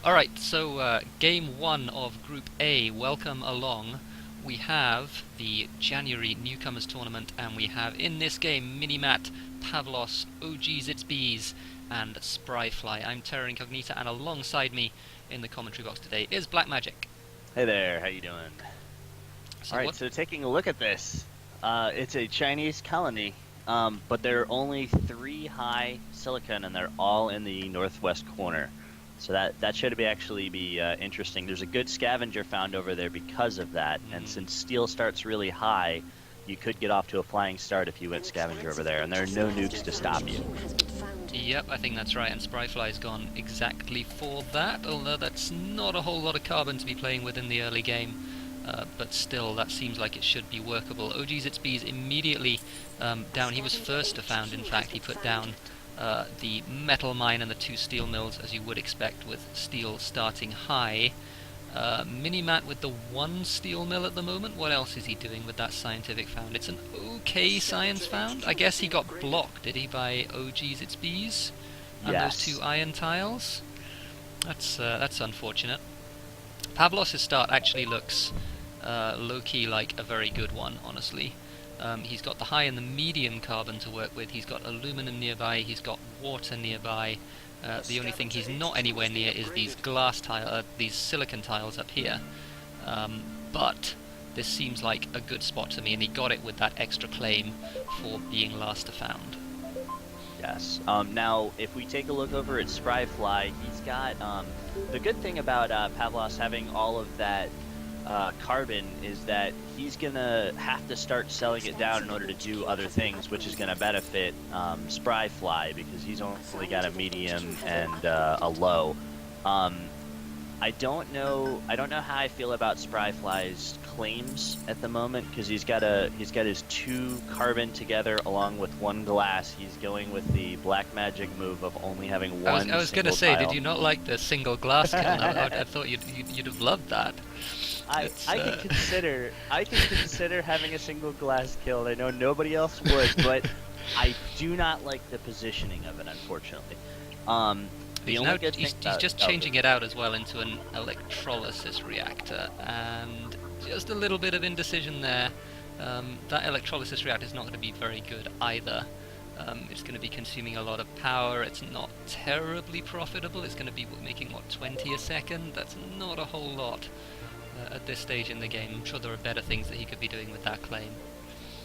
Alright, so game one of Group A, welcome along. We have the January Newcomers tournament, and we have in this game Minimat, Pavlos, OGs It's Bees, and Spryfly. I'm Terra Incognita, and alongside me in the commentary box today is Black Magic. Hey there, how you doing? So All right, what? so taking a look at this, it's a Chinese colony, but there are only three high silicon, and they're all in the northwest corner. So that should be interesting. There's a good scavenger found over there because of that, and since steel starts really high, you could get off to a flying start if you went scavenger over there, and there are no nukes to stop you. Yep, I think that's right, and Spryfly's gone exactly for that, although that's not a whole lot of carbon to be playing with in the early game. But still, that seems like it should be workable. OG's It's Bees immediately down. He was first to found, in fact. He put down the metal mine and the two steel mills, as you would expect with steel starting high. Minimat with the one steel mill at the moment. What else is he doing with that scientific found? It's an okay science found. I guess he got blocked, did he, by OG's It's Bees? And Yes. those two iron tiles? That's unfortunate. Pavlos' start actually looks low-key like a very good one, honestly. He's got the high and the medium carbon to work with, he's got aluminum nearby, he's got water nearby. The only thing he's not anywhere near is these these silicon tiles up here. But this seems like a good spot to me, and he got it with that extra claim for being last to found. Yes. Now, if we take a look over at Spryfly, he's got the good thing about Pavlos having all of that carbon is that he's gonna have to start selling it down in order to do other things, which is gonna benefit Spryfly because he's only got a medium and a low. I don't know how I feel about Spryfly's claims at the moment because he's got his two carbon together along with one glass. He's going with the black magic move of only having one. I was gonna say, tile. did you not like the single glass kill? I thought you'd have loved that. I can consider having a single glass kill. I know nobody else would, but I do not like the positioning of it, unfortunately. He's just changing it out as well into an electrolysis reactor, and just a little bit of indecision there. That electrolysis reactor is not going to be very good either. It's going to be consuming a lot of power. It's not terribly profitable. It's going to be making, what, 20 a second? That's not a whole lot at this stage in the game. I'm sure there are better things that he could be doing with that claim.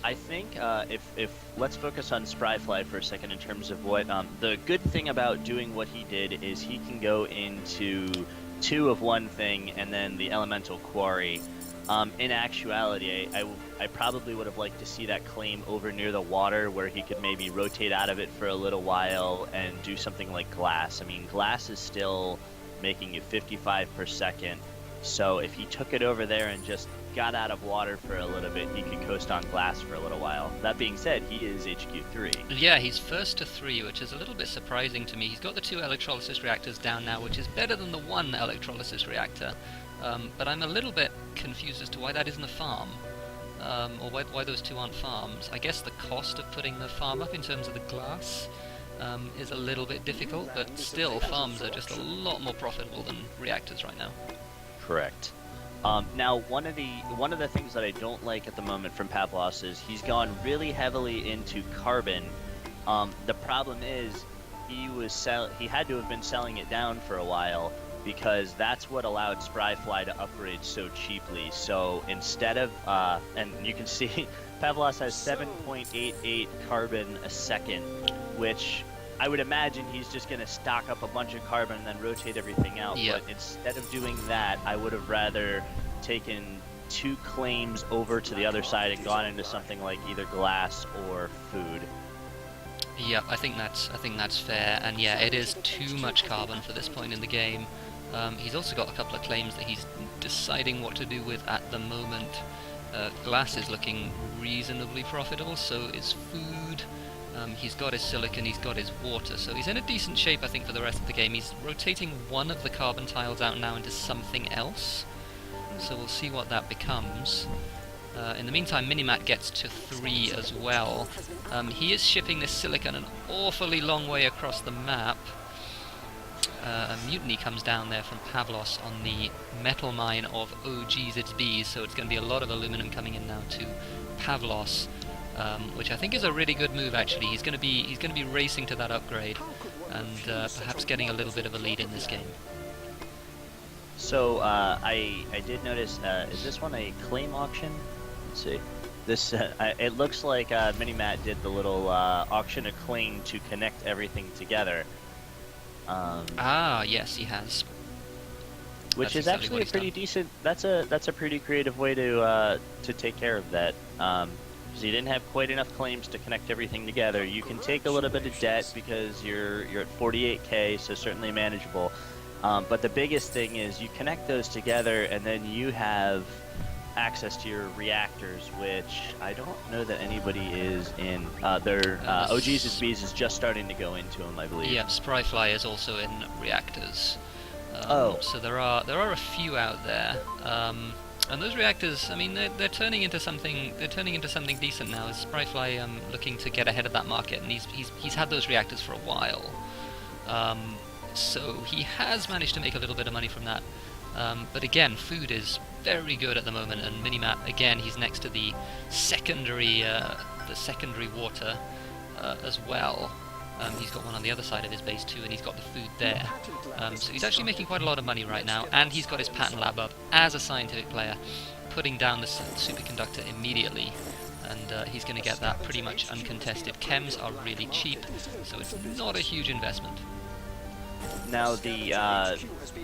I think if let's focus on Spryfly for a second in terms of what the good thing about doing what he did is he can go into two of one thing and then the elemental quarry. In actuality, I probably would have liked to see that claim over near the water where he could maybe rotate out of it for a little while and do something like glass. I mean, glass is still making you 55 per second. So if he took it over there and just got out of water for a little bit, he could coast on glass for a little while. That being said, he is HQ3. Yeah, he's first to 3, which is a little bit surprising to me. He's got the 2 electrolysis reactors down now, which is better than the 1 electrolysis reactor. But I'm a little bit confused as to why that isn't a farm. Or why those 2 aren't farms. I guess the cost of putting the farm up in terms of the glass is a little bit difficult, but still, farms are just a lot more profitable than reactors right now. Correct. Now, one of the things that I don't like at the moment from Pavlos is he's gone really heavily into carbon. The problem is he had to have been selling it down for a while because that's what allowed Spryfly to upgrade so cheaply. So instead of and you can see Pavlos has 7.88 carbon a second, which I would imagine he's just going to stock up a bunch of carbon and then rotate everything out. Yep. But instead of doing that, I would have rather taken 2 claims over to the other side and gone into something like either glass or food. Yep, I think that's fair, and yeah, it is too much carbon for this point in the game. He's also got a couple of claims that he's deciding what to do with at the moment. Glass is looking reasonably profitable, so is food. He's got his silicon, he's got his water, so he's in a decent shape, I think, for the rest of the game. He's rotating one of the carbon tiles out now into something else, so we'll see what that becomes. In the meantime, Minimat gets to 3 as well. He is shipping this silicon an awfully long way across the map. A mutiny comes down there from Pavlos on the metal mine of OG's It's Bees, so it's going to be a lot of aluminum coming in now to Pavlos, which I think is a really good move. Actually, he's going to be racing to that upgrade, and perhaps getting a little bit of a lead in this game. So I did notice. Is this one a claim auction? Let's see. This it looks like Minimat did the little auction a claim to connect everything together. Yes, he has. Which That's is exactly actually what a he's pretty done. decent. That's a pretty creative way to take care of that. Because you didn't have quite enough claims to connect everything together. You can take a little bit of debt because you're at 48K, so certainly manageable. But the biggest thing is you connect those together, and then you have access to your reactors, which I don't know that anybody is in. Their OG's Bees is just starting to go into them, I believe. Yeah, Spryfly is also in reactors. So there are a few out there, and those reactors, I mean, they're turning into something. They're turning into something decent now. Is Spryfly looking to get ahead of that market, and he's had those reactors for a while. So he has managed to make a little bit of money from that. But again, food is very good at the moment, and Minimat, again, he's next to the secondary water as well. He's got one on the other side of his base too, and he's got the food there. So he's actually making quite a lot of money right now, and he's got his patent lab up as a scientific player, putting down the superconductor immediately. And he's going to get that pretty much uncontested. Chems are really cheap, so it's not a huge investment. Now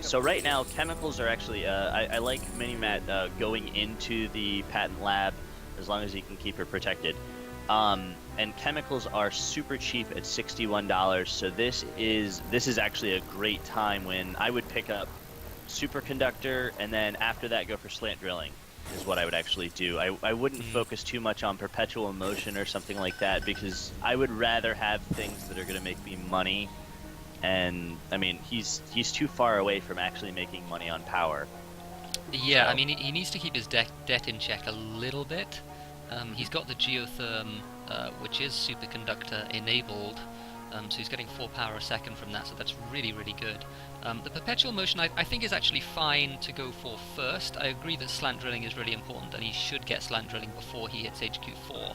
so right now chemicals are actually I like Minimat going into the patent lab as long as he can keep it protected. And chemicals are super cheap at $61. So this is actually a great time when I would pick up superconductor, and then after that go for slant drilling is what I would actually do. I wouldn't focus too much on perpetual motion or something like that, because I would rather have things that are going to make me money. And I mean, he's too far away from actually making money on power. Yeah, So- I mean, he needs to keep his debt in check a little bit. He's got the geotherm, which is superconductor enabled, so he's getting 4 power a second from that, so that's really, really good. The perpetual motion I think is actually fine to go for first. I agree that slant drilling is really important, and he should get slant drilling before he hits HQ4.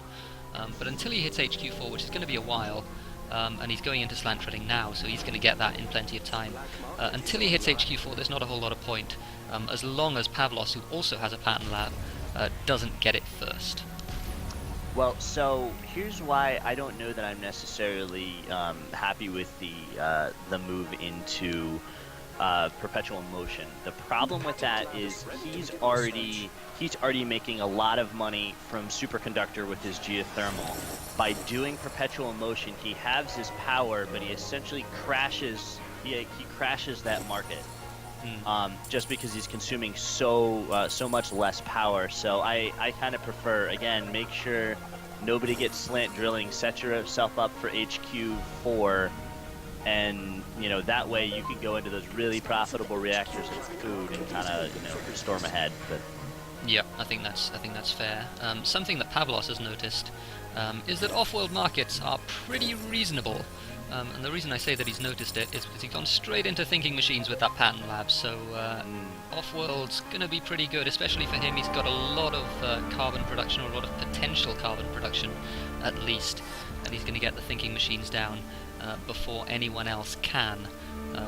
But until he hits HQ4, which is going to be a while, and he's going into slant drilling now, so he's going to get that in plenty of time. Until he hits HQ4, there's not a whole lot of point, as long as Pavlos, who also has a patent lab, doesn't get it first. Well, so here's why I don't know that I'm necessarily happy with the move into perpetual motion. The problem with that is he's already making a lot of money from superconductor with his geothermal. By doing perpetual motion, he halves his power, but he essentially crashes. He crashes that market. Just because he's consuming so much less power. So I kind of prefer, again, make sure nobody gets slant drilling, set yourself up for HQ4, and that way you can go into those really profitable reactors of food and kind of storm ahead. But Yeah, I think that's fair. Something that Pavlos has noticed is that off-world markets are pretty reasonable. And the reason I say that he's noticed it is because he's gone straight into thinking machines with that patent lab, so off-world's going to be pretty good, especially for him. He's got a lot of carbon production, or a lot of potential carbon production, at least, and he's going to get the thinking machines down before anyone else can,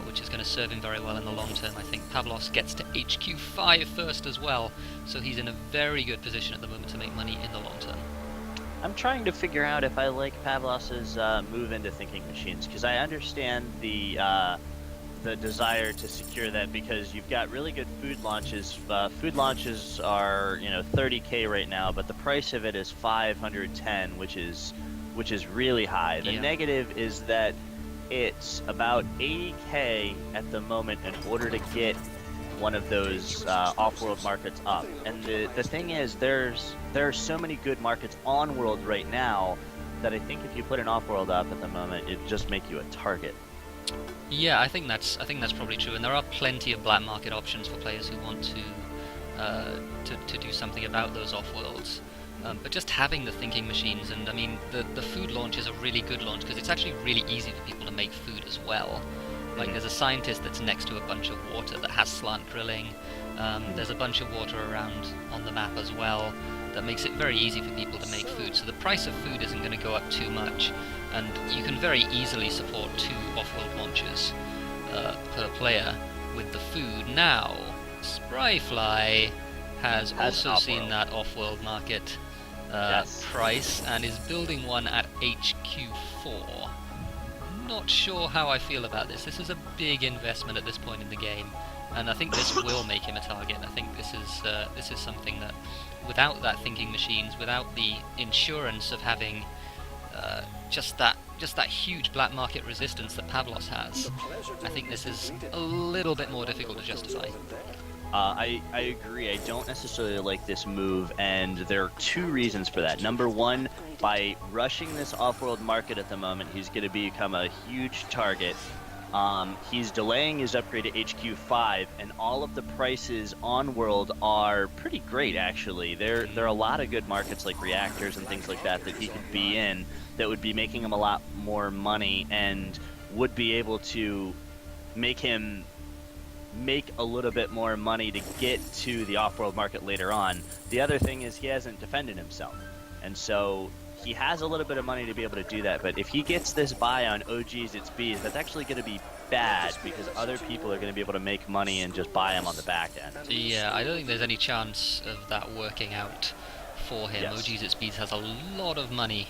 which is going to serve him very well in the long term. I think Pavlos gets to HQ5 first as well, so he's in a very good position at the moment to make money in the long term. I'm trying to figure out if I like Pavlos's move into thinking machines, because I understand the desire to secure that, because you've got really good food launches. Food launches are 30K right now, but the price of it is 510, which is really high. The negative is that it's about 80K at the moment in order to get one of those off-world markets up. And the thing is, there are so many good markets on-world right now that I think if you put an off-world up at the moment, it'd just make you a target. Yeah, I think that's probably true, and there are plenty of black market options for players who want to do something about those off-worlds. But just having the thinking machines, and I mean, the food launch is a really good launch because it's actually really easy for people to make food as well. Like there's a scientist that's next to a bunch of water that has slant drilling. There's a bunch of water around on the map as well that makes it very easy for people to make food. So the price of food isn't going to go up too much, and you can very easily support 2 off-world launches per player with the food. Now, Spryfly has also seen that off-world market price and is building one at HQ4. Not sure how I feel about this. This is a big investment at this point in the game, and I think this will make him a target. I think this is something that, without that thinking machines, without the insurance of having just that huge black market resistance that Pavlos has, I think this is a little bit more difficult to justify. I agree. I don't necessarily like this move, and there are 2 reasons for that. Number one, by rushing this off-world market at the moment, he's going to become a huge target. He's delaying his upgrade to HQ5, and all of the prices on world are pretty great, actually. There are a lot of good markets like reactors and things like that he could be in that would be making him a lot more money and would be able to make him make a little bit more money to get to the off-world market later on. The other thing is he hasn't defended himself, and so he has a little bit of money to be able to do that. But if he gets this buy on OGs its Bs, that's actually going to be bad because other people are going to be able to make money and just buy him on the back end. Yeah, I don't think there's any chance of that working out for him. Yes. OGs its Bs has a lot of money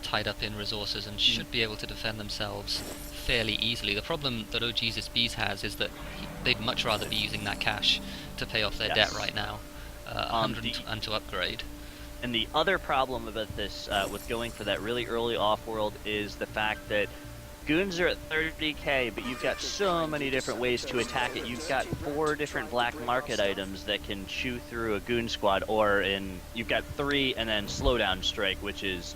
tied up in resources and should be able to defend themselves fairly easily. The problem that OGs its Bs has is that they'd much rather be using that cash to pay off their debt right now, and to upgrade. And the other problem about this, with going for that really early off-world, is the fact that goons are at 30k, but you've got so many different ways to attack it. You've got 4 different black market items that can chew through a goon squad, you've got 3 and then slowdown strike, which is,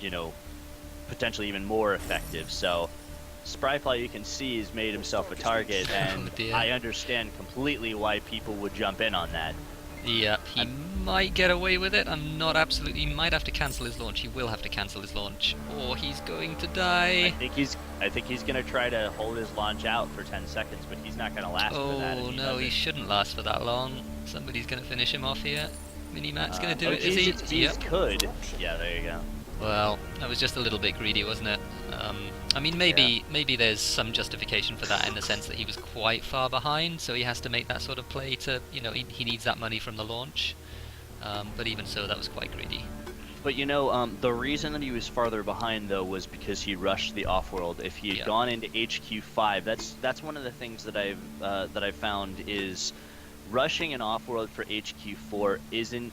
potentially even more effective. So Spryfly, you can see, has made himself a target, and I understand completely why people would jump in on that. Yep, he might get away with it. I'm not absolutely. He might have to cancel his launch. He will have to cancel his launch, or he's going to die. I think he's going to try to hold his launch out for 10 seconds, but he's not going to last for that. Oh no, he shouldn't last for that long. Somebody's going to finish him off here. Minimat's going to do it, is he? Yep. Could. Yeah, there you go. Well, that was just a little bit greedy, wasn't it? I mean, maybe there's some justification for that in the sense that he was quite far behind, so he has to make that sort of play to, he needs that money from the launch. But even so, that was quite greedy. But the reason that he was farther behind though was because he rushed the off-world. If he had gone into HQ5, that's one of the things that I've found is rushing an off-world for HQ4 isn't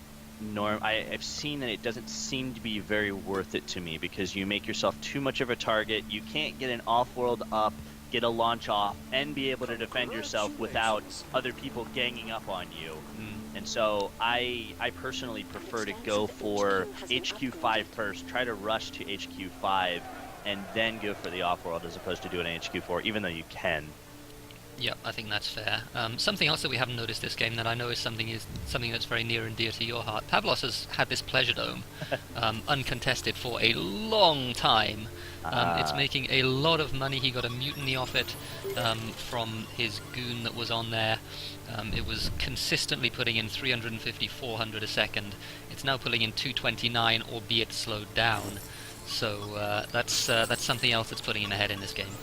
I've seen that it doesn't seem to be very worth it to me because you make yourself too much of a target. You can't get an off-world up, get a launch off, and be able to defend yourself without other people ganging up on you. And so I personally prefer to go for HQ5 first, try to rush to HQ5, and then go for the off-world as opposed to doing an HQ4, even though you can. Yep, I think that's fair. Something else that we haven't noticed this game that I know is something that's very near and dear to your heart. Pavlos has had this pleasure dome uncontested for a long time. It's making a lot of money. He got a mutiny off it from his goon that was on there. It was consistently putting in 350, 400 a second. It's now pulling in 229, albeit slowed down. So that's something else that's putting him ahead in this game.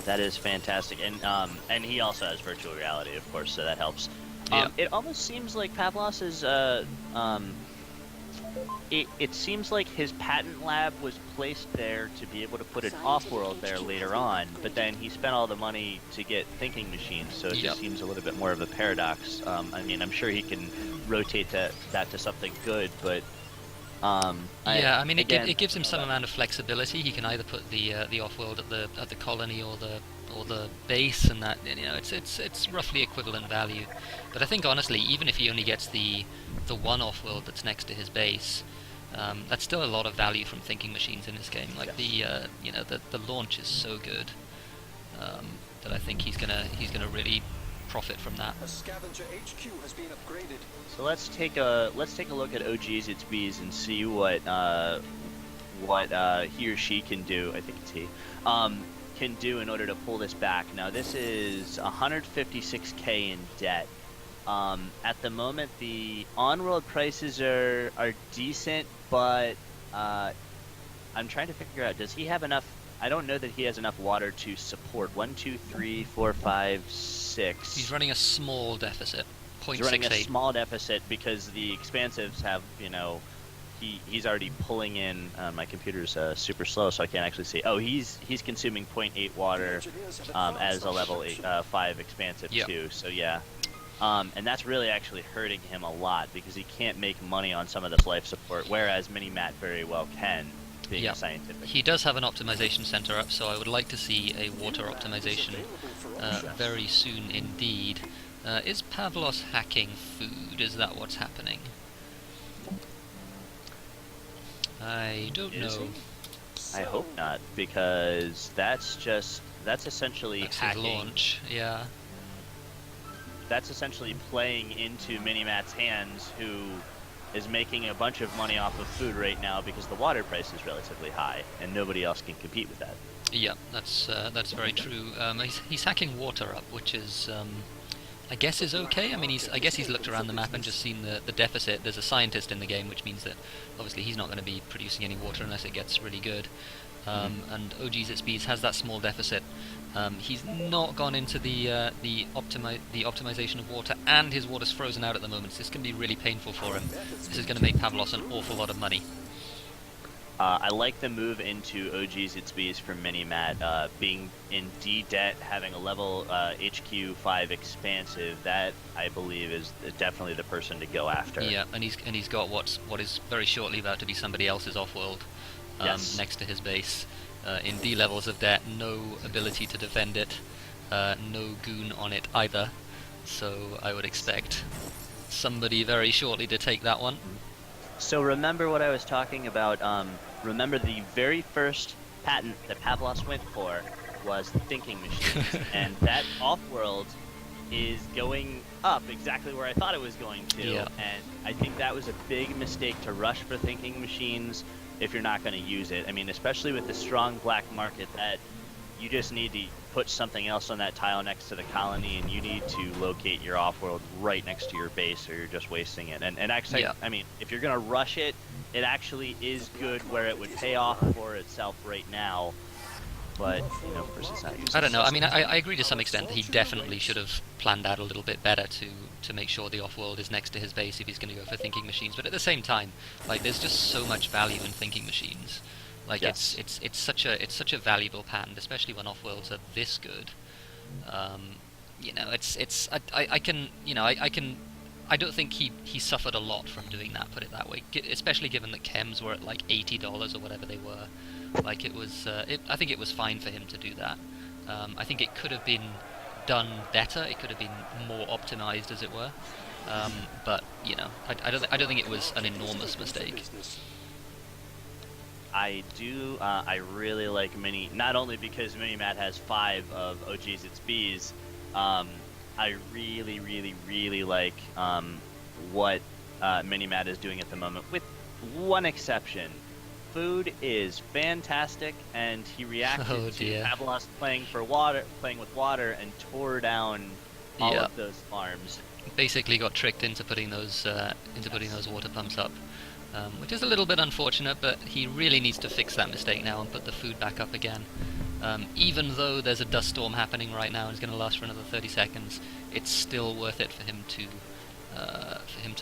That is fantastic, and he also has virtual reality, of course, so that helps. Yeah. It almost seems like Pavlos is, it seems like his patent lab was placed there to be able to put an off-world there later on, but then he spent all the money to get thinking machines, so it just seems a little bit more of a paradox. I mean, I'm sure he can rotate that to something good, but it gives him some amount of flexibility. He can either put the off-world at the colony or the base, and that it's roughly equivalent value. But I think honestly, even if he only gets the one off-world that's next to his base, that's still a lot of value from thinking machines in this game. Like the launch is so good that I think he's gonna really profit from that. A scavenger HQ has been upgraded. So let's take a look at OG's its B's and see what he or she can do. I think it's he. can do in order to pull this back. Now, this is 156K in debt. At the moment, the on-world prices are decent, but I'm trying to figure out, does he have enough? I don't know that he has enough water to support 1, 2, 3, 4, 5, 6. He's running a small deficit, He's running a 0.68. small deficit because the expansives have, he's already pulling in. My computer's super slow, so I can't actually see. Oh, he's consuming 0.8 water as a level 5 expansive too. So yeah, and that's really actually hurting him a lot because he can't make money on some of this life support, whereas Mini-Matt very well can, being a scientific. He does have an optimization center up, so I would like to see a water optimization very soon indeed. Is Pavlos hacking food? Is that what's happening? I don't know. I hope not, because that's essentially That's his hacking. launch, yeah. That's essentially playing into Mini-Matt's hands, who is making a bunch of money off of food right now because the water price is relatively high, and nobody else can compete with that. Yeah, that's very true. He's hacking water up, which is, I guess, is okay. I mean, I guess he's looked around the map and just seen the deficit. There's a scientist in the game, which means that obviously he's not going to be producing any water unless it gets really good. And OG's at Speeds has that small deficit. He's not gone into the optimization of water, and his water's frozen out at the moment, so this can be really painful for him. This is going to make Pavlos an awful lot of money. I like the move into OG's at Speeds for Mini-Matt, being in D debt, having a level HQ 5 expansive. That, I believe, is definitely the person to go after. Yeah, and he's got what is very shortly about to be somebody else's off-world next to his base. In D levels of debt, no ability to defend it, no goon on it either, so I would expect somebody very shortly to take that one. So remember what I was talking about, remember the very first patent that Pavlos went for was thinking machines, and that off-world is going up exactly where I thought it was going to, and I think that was a big mistake to rush for thinking machines if you're not going to use it. I mean, especially with the strong black market, that you just need to put something else on that tile next to the colony, and you need to locate your off-world right next to your base, or you're just wasting it. And actually, I mean, if you're going to rush it, it actually is good where it would pay off for itself right now. But, of course it's not used. I don't know. I mean, I agree to some extent that he definitely should have planned out a little bit better to make sure the off-world is next to his base if he's going to go for thinking machines. But at the same time, like, there's just so much value in thinking machines. Like, it's such a valuable patent, especially when off-worlds are this good. I don't think he suffered a lot from doing that, put it that way, especially given that chems were at like $80 or whatever they were. Like, it was, I think it was fine for him to do that. I think it could have been done better. It could have been more optimized, as it were. But I don't think it was an enormous mistake. I do. I really like Mini, not only because Mini-Matt has 5 of OG's its B's. I really, really, really like what Mini-Matt is doing at the moment, with one exception. Food is fantastic, and he reacted to Pavlos playing with water, and tore down all of those farms. Basically, got tricked into putting those water pumps up, which is a little bit unfortunate. But he really needs to fix that mistake now and put the food back up again. Even though there's a dust storm happening right now and it's going to last for another 30 seconds, it's still worth it for him to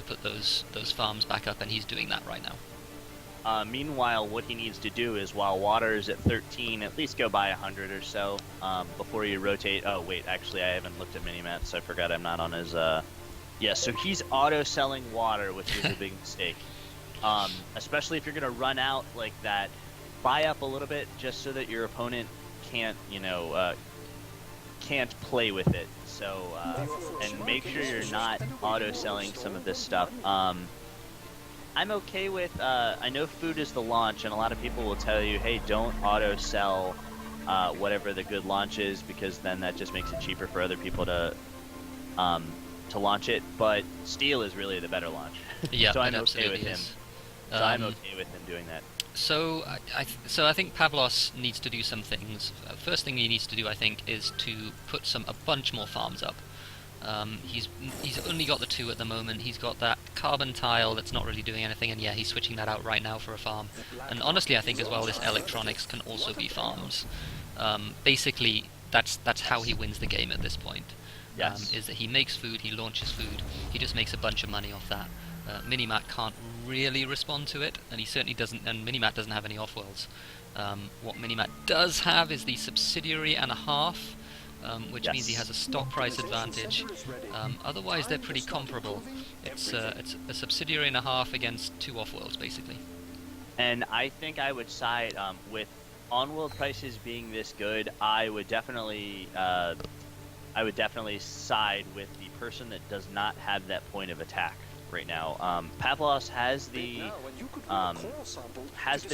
put those farms back up, and he's doing that right now. Meanwhile, what he needs to do is, while water is at 13, at least go by 100 or so before you rotate. Oh, wait, actually, I haven't looked at Mini-Matt, so I forgot I'm not on his... Yeah, so he's auto-selling water, which is a big mistake. Especially if you're going to run out like that, buy up a little bit just so that your opponent can't, can't play with it. So, and make sure you're not auto-selling some of this stuff. I'm okay with, I know food is the launch, and a lot of people will tell you, hey, don't auto-sell whatever the good launch is, because then that just makes it cheaper for other people to launch it, but steel is really the better launch. Yeah, so I'm okay with him. Is. So I'm okay with him doing that. So I think Pavlos needs to do some things. First thing he needs to do, I think, is to put a bunch more farms up. He's only got the two at the moment. He's got that carbon tile that's not really doing anything, and yeah, he's switching that out right now for a farm. And honestly, I think as well, this electronics can also be farms. Basically, that's how he wins the game at this point. Yes. Is that he makes food, he launches food, he just makes a bunch of money off that. Minimat can't really respond to it, and he certainly doesn't. And Minimat doesn't have any off-worlds. What Minimat does have is the subsidiary and a half, which means he has a stock price advantage. Otherwise, they're pretty comparable. It's a subsidiary and a half against two off-worlds, basically. And I think I would side with on-world prices being this good. I would definitely side with the person that does not have that point of attack right now. Pavlos has the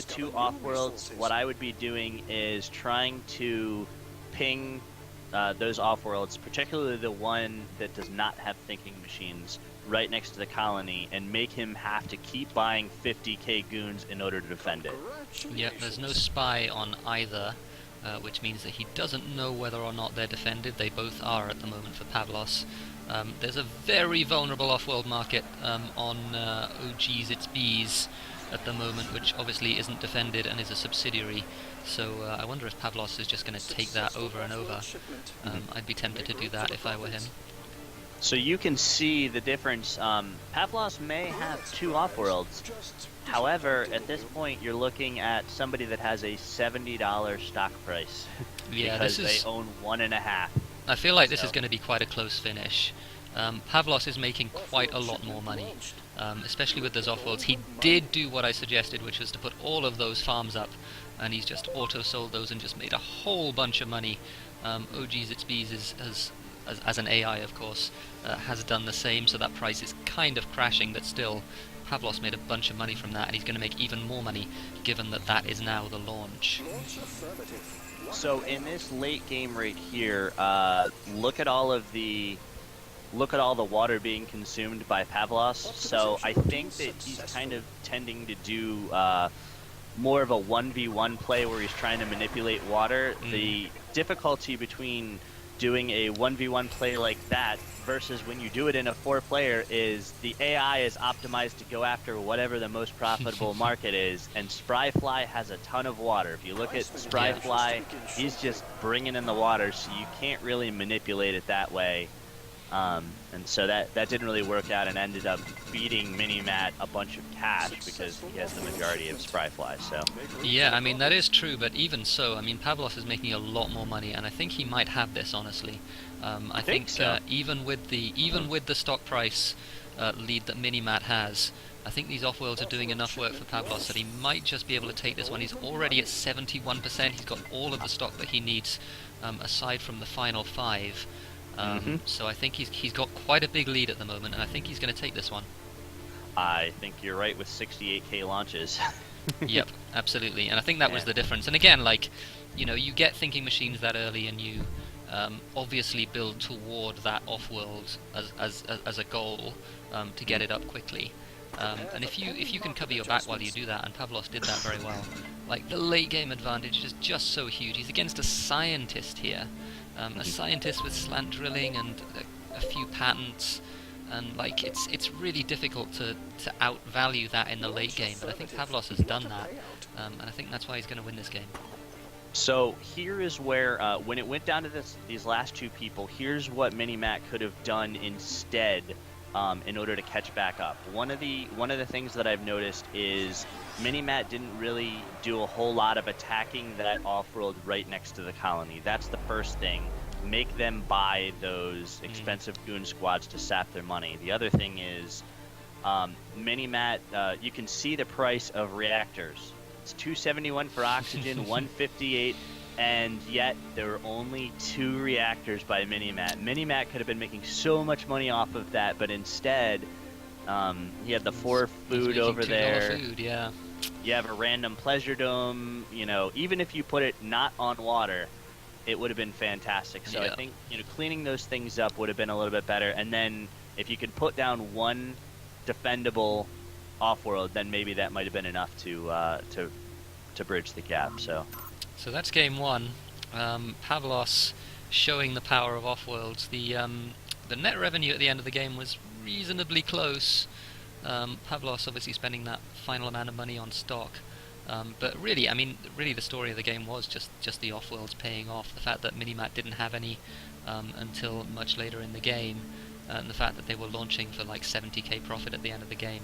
two off-worlds. What I would be doing is trying to ping those off-worlds, particularly the one that does not have thinking machines, right next to the colony, and make him have to keep buying 50k goons in order to defend it. Yep, there's no spy on either, which means that he doesn't know whether or not they're defended. They both are at the moment for Pavlos. There's a very vulnerable off-world market on OG's It's Bees at the moment, which obviously isn't defended and is a subsidiary. So I wonder if Pavlos is just going to take that over and over. I'd be tempted to do that if I were him. So you can see the difference. Pavlos may have two off-worlds. However, at this point, you're looking at somebody that has a $70 stock price. Yeah, because they own 1.5. I feel like this is going to be quite a close finish. Pavlos is making quite a lot more money, especially with those off-worlds. He did do what I suggested, which was to put all of those farms up, and he's just auto-sold those and just made a whole bunch of money. OG's It's Bees as an AI, of course, has done the same, so that price is kind of crashing, but still, Pavlos made a bunch of money from that, and he's going to make even more money, given that that is now the launch. So in this late game right here, look at all the water being consumed by Pavlos. So I think that he's kind of tending to do more of a 1v1 play where he's trying to manipulate water. The difficulty between doing a 1v1 play like that versus when you do it in a 4-player is the AI is optimized to go after whatever the most profitable market is, and Spryfly has a ton of water. If you look at Spryfly, he's just bringing in the water, so you can't really manipulate it that way. And so that didn't really work out and ended up beating Minimat a bunch of cash because he has the majority of Spryfly. So yeah, I mean that is true, but even so, I mean Pavlos is making a lot more money, and I think he might have this honestly. I think so. even with the stock price lead that Minimat has, I think these off-worlds are doing enough work for Pavlos that he might just be able to take this one. He's already at 71%. He's got all of the stock that he needs, aside from the final 5. So I think he's got quite a big lead at the moment, and I think he's going to take this one. I think you're right with 68k launches. Yep, absolutely, and I think that was the difference. And again, like, you know, you get thinking machines that early, and you obviously build toward that off-world as a goal to get it up quickly. And if you can cover your back while you do that, and Pavlos did that very well. Like, the late game advantage is just so huge. He's against a scientist here. A scientist with slant drilling and a few patents, and like it's really difficult to outvalue that in the late game. But I think Pavlos has done that, and I think that's why he's going to win this game. So here is where, when it went down to these last two people, here's what Minimat could have done instead in order to catch back up. One of the things that I've noticed is Minimat didn't really do a whole lot of attacking that off-world right next to the colony. That's the first thing. Make them buy those expensive goon squads to sap their money. The other thing is Minimat, you can see the price of reactors. It's 271 for oxygen, 158, and yet there were only 2 reactors by Minimat. Minimat could have been making so much money off of that, but instead he had the 4 food over there. Food, yeah. You have a random pleasure dome. You know, even if you put it not on water, it would have been fantastic. So I think, you know, cleaning those things up would have been a little bit better. And then if you could put down 1 defendable off-world, then maybe that might have been enough to to bridge the gap. So So that's game one. Pavlos showing the power of Offworlds. The net revenue at the end of the game was reasonably close. Pavlos obviously spending that final amount of money on stock. But really, I mean, really the story of the game was just the Offworlds paying off. The fact that Minimat didn't have any until much later in the game, and the fact that they were launching for like 70k profit at the end of the game.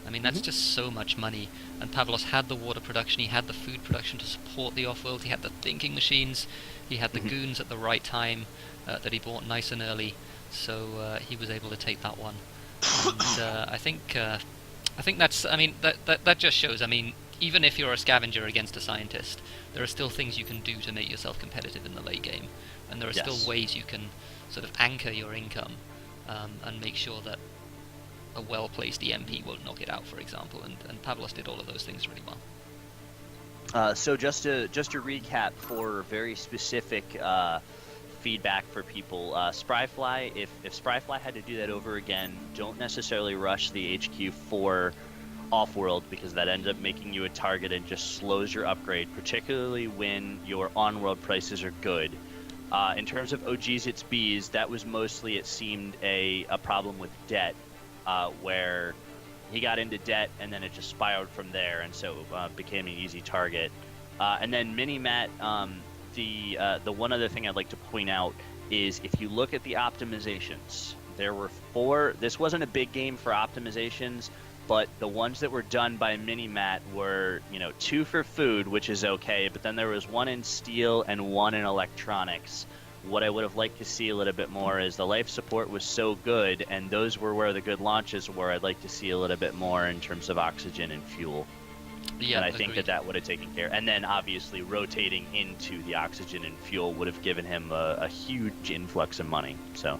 I mean, that's just so much money. And Pavlos had the water production, he had the food production to support the Offworld, he had the thinking machines, he had the goons at the right time that he bought nice and early, so he was able to take that one. And I think that's, I mean, that just shows, I mean, even if you're a scavenger against a scientist, there are still things you can do to make yourself competitive in the late game, and there are still ways you can sort of anchor your income and make sure that a well-placed EMP won't knock it out, for example, and Pavlos did all of those things really well. So just to recap for very specific feedback for people, Spryfly, if Spryfly had to do that over again, don't necessarily rush the HQ for Offworld, because that ends up making you a target and just slows your upgrade, particularly when your on-world prices are good. In terms of OGs, it's Bs, that was mostly, it seemed, a problem with debt, where he got into debt and then it just spiraled from there, and so became an easy target. And then Minimat, the one other thing I'd like to point out is if you look at the optimizations, there were 4. This wasn't a big game for optimizations, but the ones that were done by Minimat were, 2 for food, which is okay, but then there was 1 in steel and 1 in electronics. What I would have liked to see a little bit more is the life support was so good, and those were where the good launches were. I'd like to see a little bit more in terms of oxygen and fuel. Yeah, and I think that would have taken care. And then obviously rotating into the oxygen and fuel would have given him a huge influx of money. So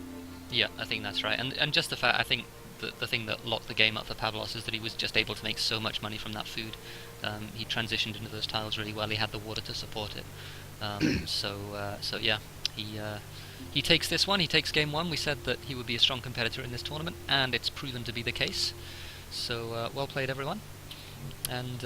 yeah, I think that's right. And just the fact, I think the thing that locked the game up for Pavlos is that he was just able to make so much money from that food. He transitioned into those tiles really well. He had the water to support it. So yeah, he takes this one. He takes game one. We said that he would be a strong competitor in this tournament, and it's proven to be the case. So well played, everyone. And